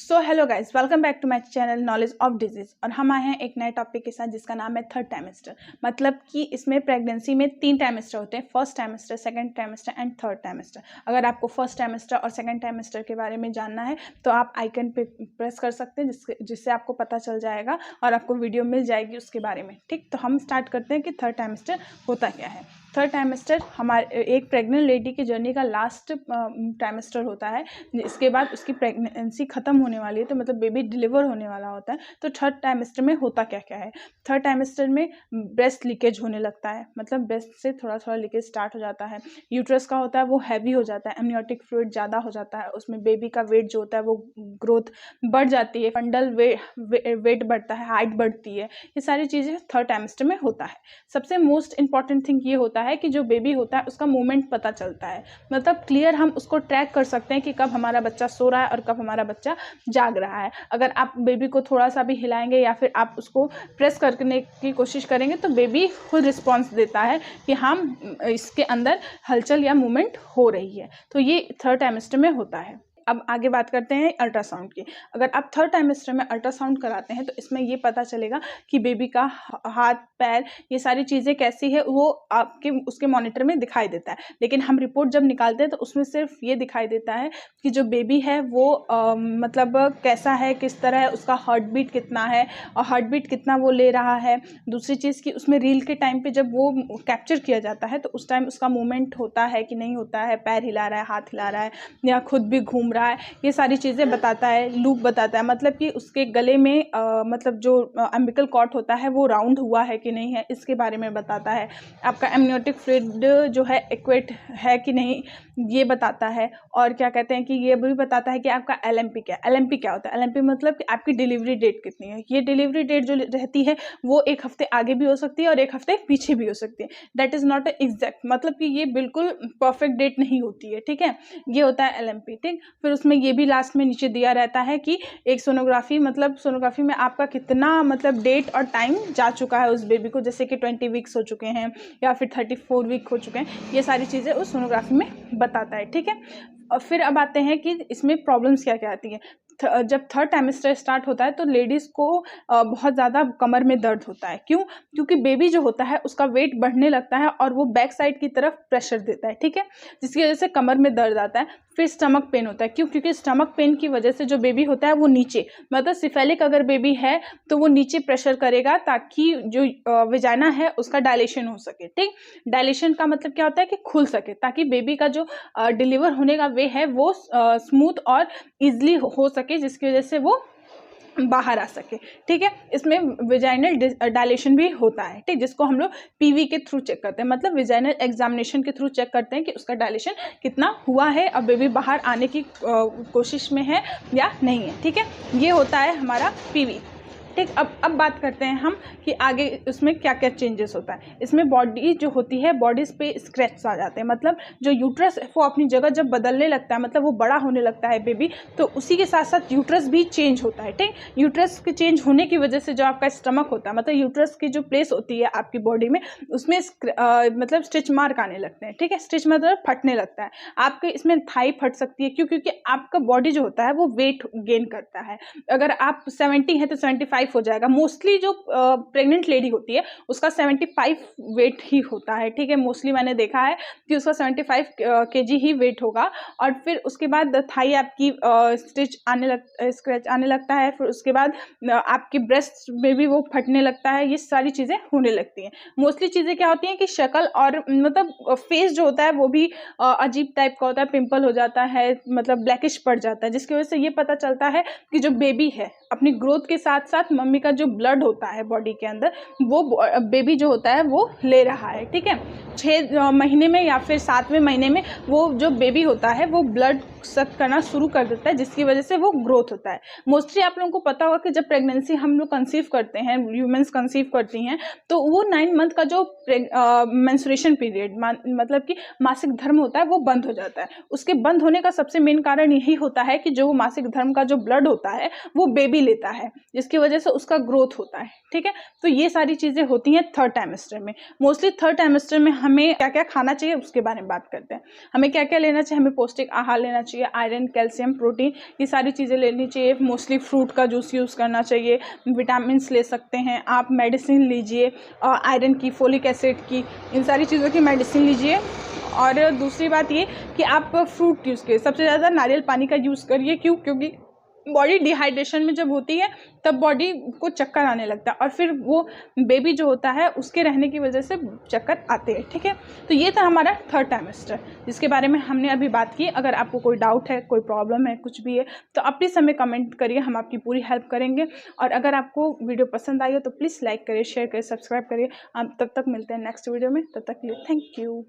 So hello guys, welcome back to my channel knowledge of disease. और हम आए हैं एक नए टॉपिक के साथ जिसका नाम है थर्ड टाइमेस्टर। मतलब कि इसमें प्रेगनेंसी में 3 टाइमेस्टर होते हैं, फर्स्ट टाइमेस्टर, सेकंड टाइमेस्टर एंड थर्ड टाइमेस्टर। अगर आपको फर्स्ट टाइमेस्टर और सेकंड टाइमेस्टर के बारे में जानना है तो आप आइकन पे प्रेस कर सकते हैं जिससे आपको पता चल जाएगा और आपको वीडियो मिल जाएगी उसके बारे में। ठीक, तो हम स्टार्ट करते हैं कि थर्ड टाइमेस्टर होता क्या है। थर्ड टाइमेस्टर हमारे एक प्रेग्नेंट लेडी की जर्नी का लास्ट टाइमेस्टर होता है। इसके बाद उसकी प्रेगनेंसी ख़त्म होने वाली है, तो मतलब बेबी डिलीवर होने वाला होता है। तो थर्ड टाइमेस्टर में होता क्या क्या है। थर्ड टाइमेस्टर में ब्रेस्ट लीकेज होने लगता है, मतलब ब्रेस्ट से थोड़ा थोड़ा लीकेज स्टार्ट हो जाता है। यूट्रस का होता है वो हैवी हो जाता है, एमनियोटिक फ्लूइड ज़्यादा हो जाता है, उसमें बेबी का वेट जो होता है वो ग्रोथ बढ़ जाती है, फंडल वेट बढ़ता है, हाइट बढ़ती है। ये सारी चीज़ें थर्ड टाइमेस्टर में होता है। सबसे मोस्ट इंपॉर्टेंट थिंग ये होता है कि जो बेबी होता है उसका मूवमेंट पता चलता है, मतलब क्लियर हम उसको ट्रैक कर सकते हैं कि कब हमारा बच्चा सो रहा है और कब हमारा बच्चा जाग रहा है। अगर आप बेबी को थोड़ा सा भी हिलाएंगे या फिर आप उसको प्रेस करने की कोशिश करेंगे तो बेबी खुद रिस्पॉन्स देता है कि हम इसके अंदर हलचल या मूवमेंट हो रही है। तो ये थर्ड टाइमेस्टर में होता है। अब आगे बात करते हैं अल्ट्रासाउंड की। अगर आप थर्ड टाइमेस्टर में अल्ट्रासाउंड कराते हैं तो इसमें ये पता चलेगा कि बेबी का हाथ पैर ये सारी चीज़ें कैसी है वो आपके उसके मॉनिटर में दिखाई देता है। लेकिन हम रिपोर्ट जब निकालते हैं तो उसमें सिर्फ ये दिखाई देता है कि जो बेबी है वो मतलब कैसा है, किस तरह है, उसका हार्ट बीट कितना है और हार्ट बीट कितना वो ले रहा है। दूसरी चीज़ कि उसमें रील के टाइम पे जब वो कैप्चर किया जाता है तो उस टाइम उसका मूवमेंट होता है कि नहीं होता है, पैर हिला रहा है, हाथ हिला रहा है या खुद भी घूम रहा है, ये सारी चीज़ें बताता है। लूप बताता है, मतलब कि उसके गले में मतलब जो अम्बिकल कॉर्ड होता है वो राउंड हुआ है कि नहीं है, इसके बारे में बताता है। आपका एमनियोटिक फ्लूइड जो है एक्वेट है कि नहीं ये बताता है। और क्या कहते हैं कि ये भी बताता है कि आपका एलएमपी क्या है। एलएमपी क्या होता है? एलएमपी मतलब कि आपकी डिलीवरी डेट कितनी है। ये डिलीवरी डेट जो रहती है वो एक हफ्ते आगे भी हो सकती है और एक हफ्ते पीछे भी हो सकती है। दैट इज़ नॉट एग्जैक्ट, मतलब कि ये बिल्कुल परफेक्ट डेट नहीं होती है। ठीक है, ये होता है एलएमपी। ठीक, फिर उसमें ये भी लास्ट में नीचे दिया रहता है कि एक सोनोग्राफी, मतलब सोनोग्राफी में आपका कितना मतलब डेट और टाइम जा चुका है उस बेबी को, जैसे कि 20 वीक्स हो चुके हैं या फिर 34 वीक हो चुके हैं, ये सारी चीज़ें उस सोनोग्राफी में बताता है। ठीक है, और फिर अब आते हैं कि इसमें प्रॉब्लम्स क्या क्या आती हैं। जब थर्ड टाइमेस्टर स्टार्ट होता है तो लेडीज़ को बहुत ज़्यादा कमर में दर्द होता है। क्यों? क्योंकि बेबी जो होता है उसका वेट बढ़ने लगता है और वो बैक साइड की तरफ प्रेशर देता है। ठीक है, जिसकी वजह से कमर में दर्द आता है। फिर स्टमक पेन होता है। क्यों? क्योंकि स्टमक पेन की वजह से जो बेबी होता है वो नीचे, मतलब सिफेलिक अगर बेबी है तो वो नीचे प्रेशर करेगा ताकि जो वेजाइना है उसका डायलेशन हो सके। ठीक, डायलेशन का मतलब क्या होता है कि खुल सके, ताकि बेबी का जो डिलीवर होने का वे है वो स्मूथ और ईजिली हो सके, जिसकी वजह से वो बाहर आ सके। ठीक है, इसमें विजाइनल डायलेशन भी होता है। ठीक, जिसको हम लोग पीवी के थ्रू चेक करते हैं, मतलब विजाइनल एग्जामिनेशन के थ्रू चेक करते हैं कि उसका डायलेशन कितना हुआ है और बेबी बाहर आने की कोशिश में है या नहीं है। ठीक है, ये होता है हमारा पीवी। ठीक, अब बात करते हैं हम कि आगे उसमें क्या क्या चेंजेस होता है। इसमें बॉडी जो होती है, बॉडीज़ पे स्क्रैच आ जाते हैं, मतलब जो यूट्रस वो अपनी जगह जब बदलने लगता है, मतलब वो बड़ा होने लगता है बेबी, तो उसी के साथ साथ यूट्रस भी चेंज होता है। ठीक, यूट्रस के चेंज होने की वजह से जो आपका स्टमक होता है, मतलब यूट्रस की जो प्लेस होती है आपकी बॉडी में, उसमें मतलब स्टिच मार्क आने लगते हैं। ठीक है, स्टिच मतलब फटने लगता है। आपके इसमें थाई फट सकती है। क्यों? क्योंकि आपका बॉडी जो होता है वो वेट गेन करता है। अगर आप 70 है तो 75 हो जाएगा। मोस्टली जो प्रेग्नेंट लेडी होती है उसका 75 वेट ही होता है। ठीक है, मोस्टली मैंने देखा है कि उसका 75 kg ही वेट होगा। और फिर उसके बाद थाई आपकी स्टिच आने स्क्रैच आने लगता है। फिर उसके बाद आपकी ब्रेस्ट में भी वो फटने लगता है। ये सारी चीज़ें होने लगती हैं। मोस्टली चीज़ें क्या होती हैं कि शक्ल और मतलब फेस जो होता है वो भी अजीब टाइप का होता है, पिंपल हो जाता है, मतलब ब्लैकिश पड़ जाता है, जिसकी वजह से ये पता चलता है कि जो बेबी है अपनी ग्रोथ के साथ साथ मम्मी का जो ब्लड होता है बॉडी के अंदर वो बेबी जो होता है वो ले रहा है। ठीक है, 6 महीने में या फिर 7वें महीने में वो जो बेबी होता है वो ब्लड सक करना शुरू कर देता है, जिसकी वजह से वो ग्रोथ होता है। मोस्टली आप लोगों को पता होगा कि जब प्रेगनेंसी हम लोग कंसीव करते हैं, ह्यूमन्स कंसीव करती हैं, तो वो 9 मंथ का जो मेंस्ट्रुएशन पीरियड मतलब कि मासिक धर्म होता है वो बंद हो जाता है। उसके बंद होने का सबसे मेन कारण यही होता है कि जो मासिक धर्म का जो ब्लड होता है वो बेबी बेबी लेता है, जिसकी वजह से उसका ग्रोथ होता है। ठीक है, तो ये सारी चीज़ें होती हैं थर्ड टाइमेस्टर में। मोस्टली थर्ड टाइमेस्टर में हमें क्या क्या खाना चाहिए उसके बारे में बात करते हैं। हमें क्या क्या लेना चाहिए, हमें पौष्टिक आहार लेना चाहिए, आयरन, कैल्शियम, प्रोटीन, ये सारी चीज़ें लेनी चाहिए। मोस्टली फ्रूट का जूस यूज़ करना चाहिए, विटामिन ले सकते हैं आप, मेडिसिन लीजिए, आयरन की, फोलिक एसिड की, इन सारी चीज़ों की मेडिसिन लीजिए। और दूसरी बात ये कि आप फ्रूट यूज़ करिए, सबसे ज़्यादा नारियल पानी का यूज़ करिए। क्यों? क्योंकि बॉडी डिहाइड्रेशन में जब होती है तब बॉडी को चक्कर आने लगता है, और फिर वो बेबी जो होता है उसके रहने की वजह से चक्कर आते हैं। ठीक है, तो ये था हमारा थर्ड टाइमेस्टर जिसके बारे में हमने अभी बात की। अगर आपको कोई डाउट है, कोई प्रॉब्लम है, कुछ भी है, तो आप प्लीज़ हमें कमेंट करिए, हम आपकी पूरी हेल्प करेंगे। और अगर आपको वीडियो पसंद आई हो तो प्लीज़ लाइक करिए, शेयर करिए, सब्सक्राइब करिए। हम तब तक मिलते हैं नेक्स्ट वीडियो में, तब तक के लिए थैंक यू।